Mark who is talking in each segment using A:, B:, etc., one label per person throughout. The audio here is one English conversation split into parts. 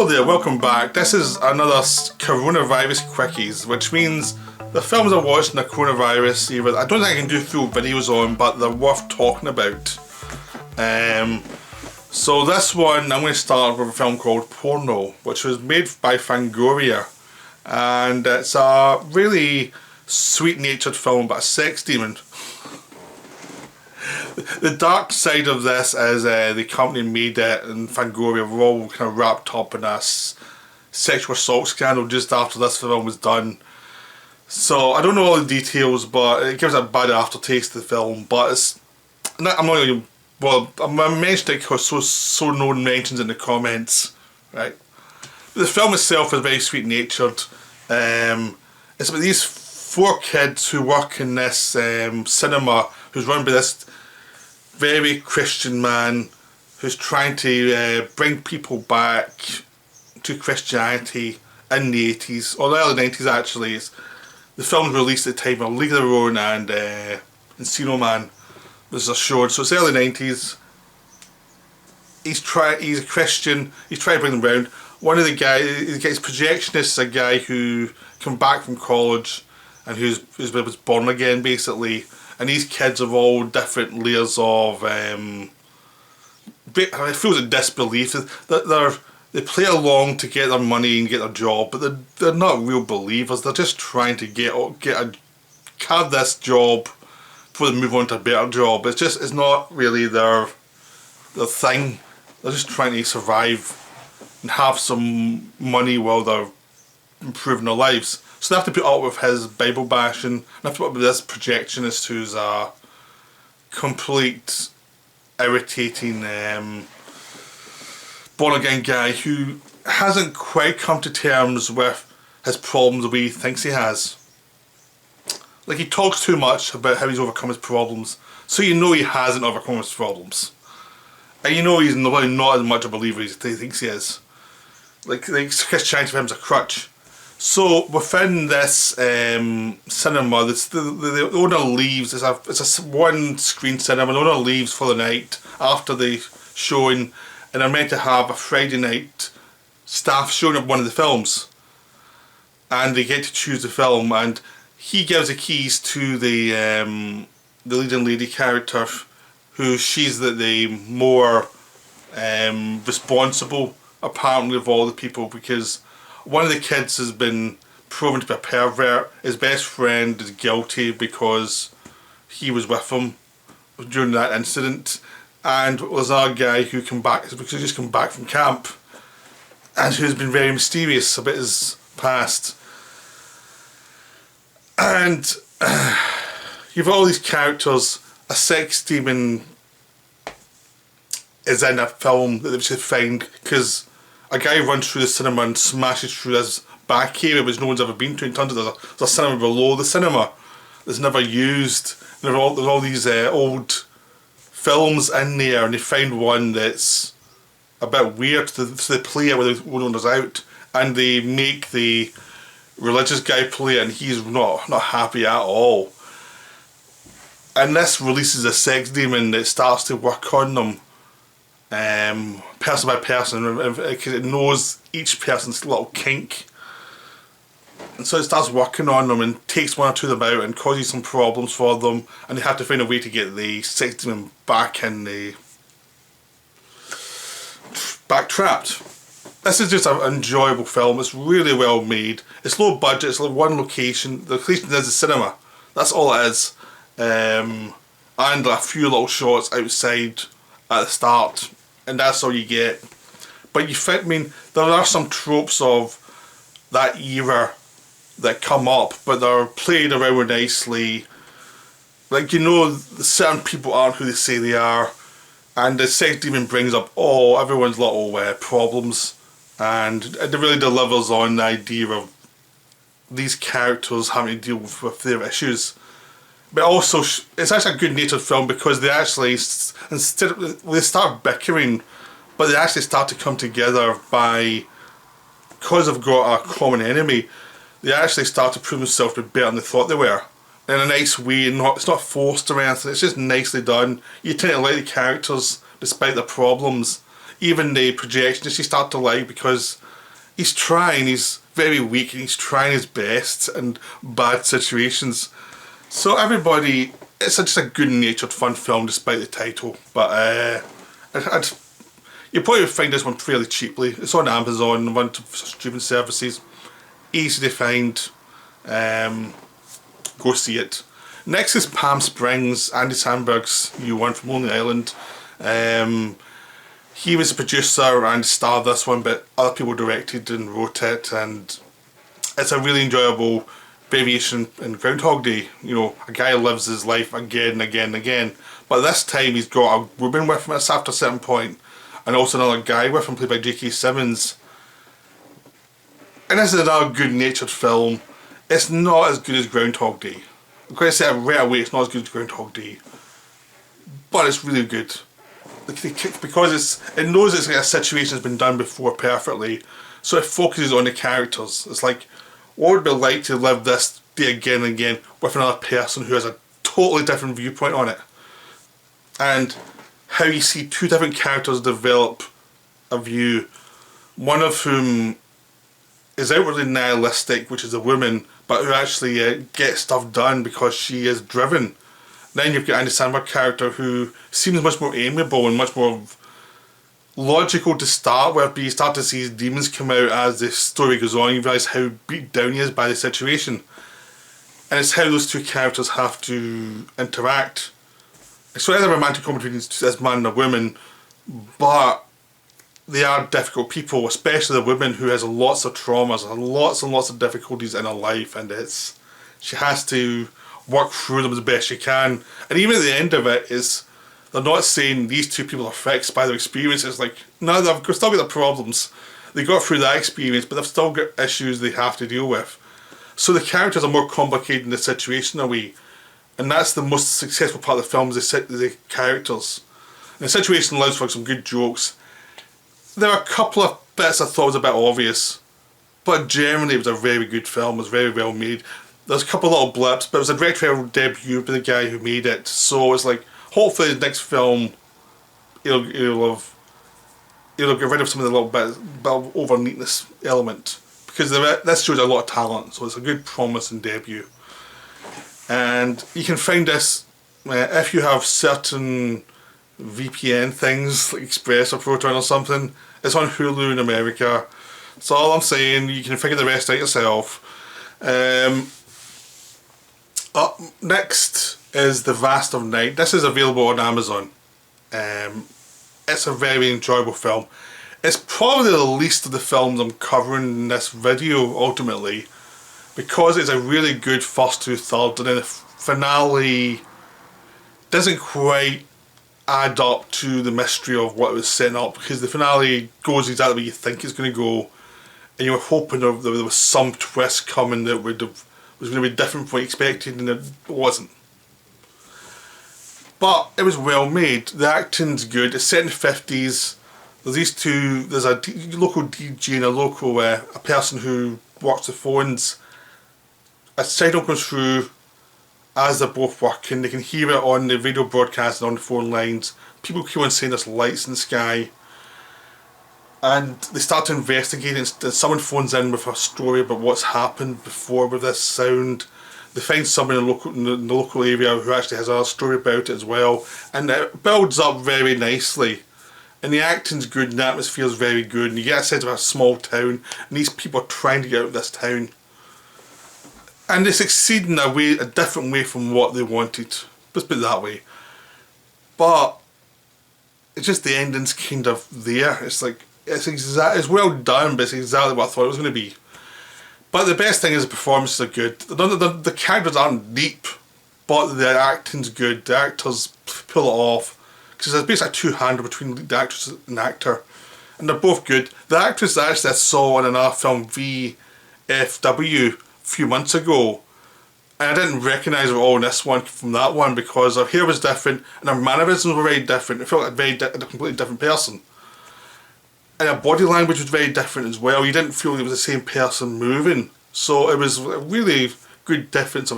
A: there, welcome back. This is another coronavirus quickies, which means the films I watched in the coronavirus era, I don't think I can do full videos on, but they're worth talking about. So this one, I'm going to start with a film called Porno, which was made by Fangoria, and it's a really sweet-natured film about a sex demon. The dark side of this is the company made it, and Fangoria were all kind of wrapped up in a sexual assault scandal just after this film was done. So I don't know all the details, but it gives a bad aftertaste to the film. But it's, I'm not going to, well, I'm mentioning it because so no one mentions in the comments, right? The film itself is very sweet-natured. It's about these four kids who work in this cinema, who's run by this very Christian man who's trying to bring people back to Christianity in the 80s, or the early 90s actually. The film was released at the time of League of Their Own and Encino Man was assured, so it's the early 90s. He's a Christian, he's trying to bring them round. One of the guys, his projectionist is a guy who came back from college and who was born again basically. And these kids have all different layers of, it feels like disbelief. They play along to get their money and get their job, but they're not real believers. They're just trying to have this job before they move on to a better job. It's not really their thing. They're just trying to survive and have some money while they're improving their lives. So they have to put up with his Bible bashing, and have to put up with this projectionist who's a complete irritating born again guy who hasn't quite come to terms with his problems the way he thinks he has. Like, he talks too much about how he's overcome his problems, so you know he hasn't overcome his problems. And you know he's not as much a believer as he thinks he is. Like Christianity for him is a crutch. So within this cinema, the owner leaves. It's a one screen cinema. The owner leaves for the night after the showing, and they're meant to have a Friday night staff showing of one of the films, and they get to choose the film. And he gives the keys to the leading lady character, who she's the more responsible apparently of all the people, because one of the kids has been proven to be a pervert. His best friend is guilty because he was with him during that incident. And there's another guy who just come back from camp and who's been very mysterious about his past. And you've got all these characters. A sex demon is in a film that they should find, because a guy runs through the cinema and smashes through this back area which no one's ever been to, and turns out there's a cinema below the cinema that's never used. There's all these old films in there, and they find one that's a bit weird, so they play it when the owner's out, and they make the religious guy play it, and he's not happy at all. And this releases a sex demon that starts to work on them, person by person, because it knows each person's little kink, and so it starts working on them and takes one or two of them out and causes some problems for them, and they have to find a way to get the sex demon back trapped. This is just an enjoyable film. It's really well made. It's low budget. It's like one location. The location is the cinema. That's all it is, and a few little shots outside at the start, and that's all you get. But there are some tropes of that era that come up, but they're played around nicely. Like, certain people aren't who they say they are, and the sex demon brings up everyone's little problems, and it really delivers on the idea of these characters having to deal with their issues. But also, it's actually a good-natured film, because they actually, they start bickering, but they actually start to come together because they've got a common enemy. They actually start to prove themselves to be better than they thought they were, in a nice way. It's not forced or anything. It's just nicely done. You tend to like the characters despite their problems. Even the projectionists you start to like, because he's trying, he's very weak, and he's trying his best in bad situations. So everybody, it's just a good-natured, fun film despite the title. But you probably find this one fairly cheaply. It's on Amazon, one of streaming services. Easy to find. Go see it. Next is Palm Springs, Andy Samberg's new one from Lonely Island. He was the producer and star of this one, but other people directed and wrote it, and it's a really enjoyable variation in Groundhog Day. You know, a guy lives his life again and again and again, but this time he's got a woman with him after a certain point, and also another guy with him played by J.K. Simmons. And this is another good-natured film. It's not as good as Groundhog Day. I'm going to say it right away, it's not as good as Groundhog Day, but it's really good. Because it knows it's like a situation that's been done before perfectly, so it focuses on the characters. It's like, what would it be like to live this day again and again with another person who has a totally different viewpoint on it, and how you see two different characters develop a view, one of whom is outwardly nihilistic, which is a woman, but who actually gets stuff done because she is driven. Then you've got Andy Samberg's character who seems much more amiable and much more logical to start with, but you start to see his demons come out as the story goes on. You realise how beat down he is by the situation. And it's how those two characters have to interact. So it's a romantic comedy between this man and a woman, but they are difficult people, especially the woman who has lots of traumas and lots of difficulties in her life, and she has to work through them as best she can. And even at the end of it, they're not saying these two people are fixed by their experiences. Like, no, they've still got their problems. They got through that experience, but they've still got issues they have to deal with. So the characters are more complicated in the situation in a way, and that's the most successful part of the film, is the characters. And the situation allows for some good jokes. There are a couple of bits I thought was a bit obvious, but generally it was a very good film. It was very well made. There's a couple of little blips, but it was a directorial debut by the guy who made it, so it's like, hopefully the next film he'll get rid of some of the little bit of over neatness element, because this shows a lot of talent, so it's a good promising debut. And you can find this if you have certain VPN things like Express or Proton or something. It's on Hulu in America. That's all I'm saying. You can figure the rest out yourself. Up next is The Vast of Night. This is available on Amazon. It's a very enjoyable film. It's probably the least of the films I'm covering in this video ultimately, because it's a really good first two thirds, and then the finale doesn't quite add up to the mystery of what it was setting up, because the finale goes exactly where you think it's going to go, and you were hoping there was some twist coming that was going to be different from what you expected, and it wasn't. But it was well made. The acting's good. It's set in the 50s. There's these two. There's a local DJ and a local a person who works the phones. A signal comes through as they're both working. They can hear it on the video broadcast and on the phone lines. People keep on saying there's lights in the sky. And they start to investigate, and someone phones in with a story about what's happened before with this sound. They find someone in the local area who actually has a story about it as well, and it builds up very nicely. And the acting's good, and the atmosphere's very good, and you get a sense of a small town, and these people are trying to get out of this town. And they succeed in a different way from what they wanted. Let's put it that way. But it's just the ending's kind of there. It's like, it's well done, but it's exactly what I thought it was going to be. But the best thing is the performances are good. The characters aren't deep, but the acting's good. The actors pull it off, because there's basically a two-hander between the actress and actor, and they're both good. The actress actually I saw in another film, VFW, a few months ago, and I didn't recognise her all in this one from that one, because her hair was different and her mannerisms were very different. It felt like a completely different person. And her body language was very different as well. You didn't feel it was the same person moving. So it was a really good difference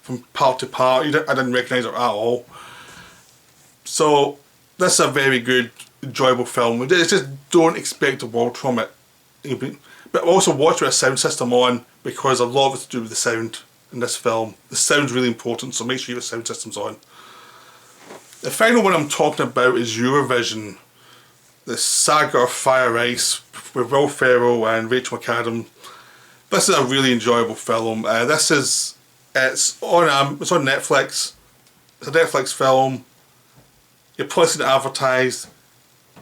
A: from part to part. I didn't recognise her at all. So this is a very good, enjoyable film. It's just don't expect a world from it. But also watch with a sound system on, because a lot of it's to do with the sound in this film. The sound's really important, so make sure your sound system's on. The final one I'm talking about is Eurovision. The Saga of Fire Ice with Will Ferrell and Rachel McAdams. This is a really enjoyable film. It's on Netflix. It's a Netflix film. You're placing it advertised.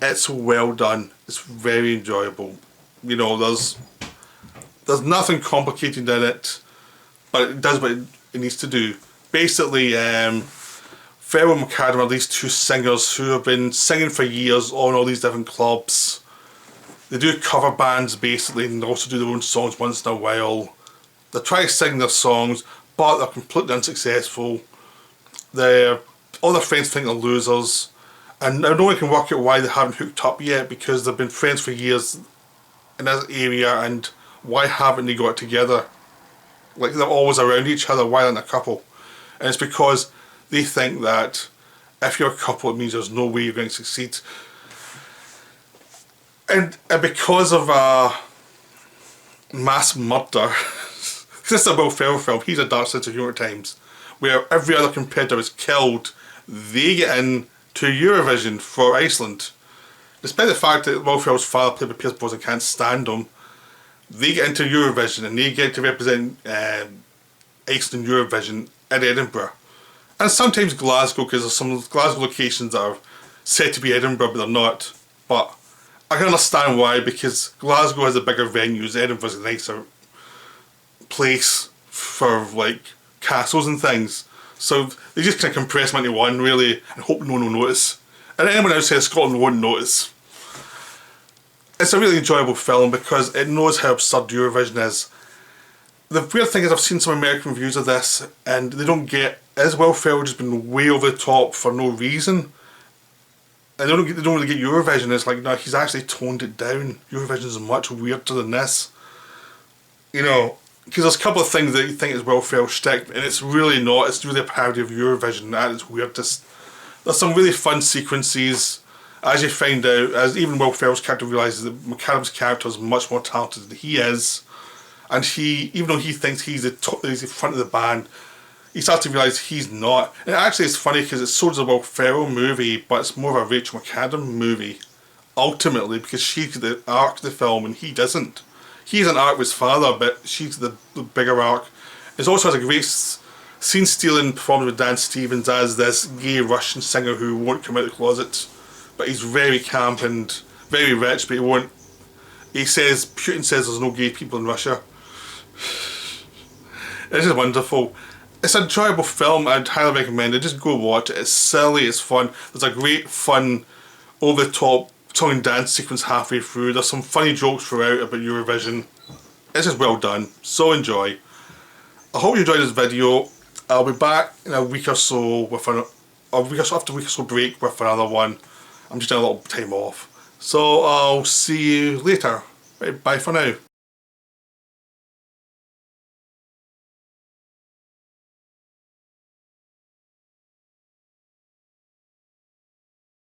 A: It's well done. It's very enjoyable. You know, there's nothing complicated in it, but it does what it needs to do. Basically, Ferrell and McAdam are these two singers who have been singing for years on all these different clubs. They do cover bands basically, and they also do their own songs once in a while. They try to sing their songs, but they're completely unsuccessful. All their friends think they're losers, and no one can work out why they haven't hooked up yet, because they've been friends for years in this area, and why haven't they got together? Like, they're always around each other, why aren't they a couple? And it's because they think that if you're a couple, it means there's no way you're going to succeed. And because of a mass murder, this is a Will Ferrell film, he's a dark sense of humour at times, where every other competitor is killed, they get in to Eurovision for Iceland. Despite the fact that Will Ferrell's father played by Pierce Brosnan can't stand him, they get into Eurovision and they get to represent Iceland Eurovision in Edinburgh. And sometimes Glasgow, because there's some Glasgow locations that are said to be Edinburgh but they're not. But I can understand why, because Glasgow has a bigger venues, Edinburgh's a nicer place for like castles and things. So they just kind of compress them into one really and hope no one will notice. And anyone outside of Scotland won't notice. It's a really enjoyable film because it knows how absurd Eurovision is. The weird thing is, I've seen some American reviews of this and they don't get, is Will Ferrell just been way over the top for no reason? And they don't really get Eurovision. It's like, no, he's actually toned it down. Eurovision is much weirder than this. You know, because there's a couple of things that you think is Will Ferrell's shtick, and it's really not. It's really a parody of Eurovision at its weirdest. There's some really fun sequences, as you find out, as even Will Ferrell's character realises that McAdam's character is much more talented than he is, and even though he thinks he's the front of the band, he starts to realise he's not. And actually it's funny because it's sort of a Will Ferrell movie, but it's more of a Rachel McAdams movie, ultimately, because she's the arc of the film and he doesn't. He's an arc with his father, but she's the bigger arc. It also has a great scene-stealing performance with Dan Stevens as this gay Russian singer who won't come out of the closet, but he's very camp and very rich, but he won't. Putin says there's no gay people in Russia. It's just wonderful. It's an enjoyable film. I'd highly recommend it. Just go watch it. It's silly, it's fun. There's a great fun, over-the-top song and dance sequence halfway through. There's some funny jokes throughout about Eurovision. It's just well done. So enjoy. I hope you enjoyed this video. I'll be back in a week or so with after a week or so break with another one. I'm just doing a little time off. So I'll see you later. Right, bye for now.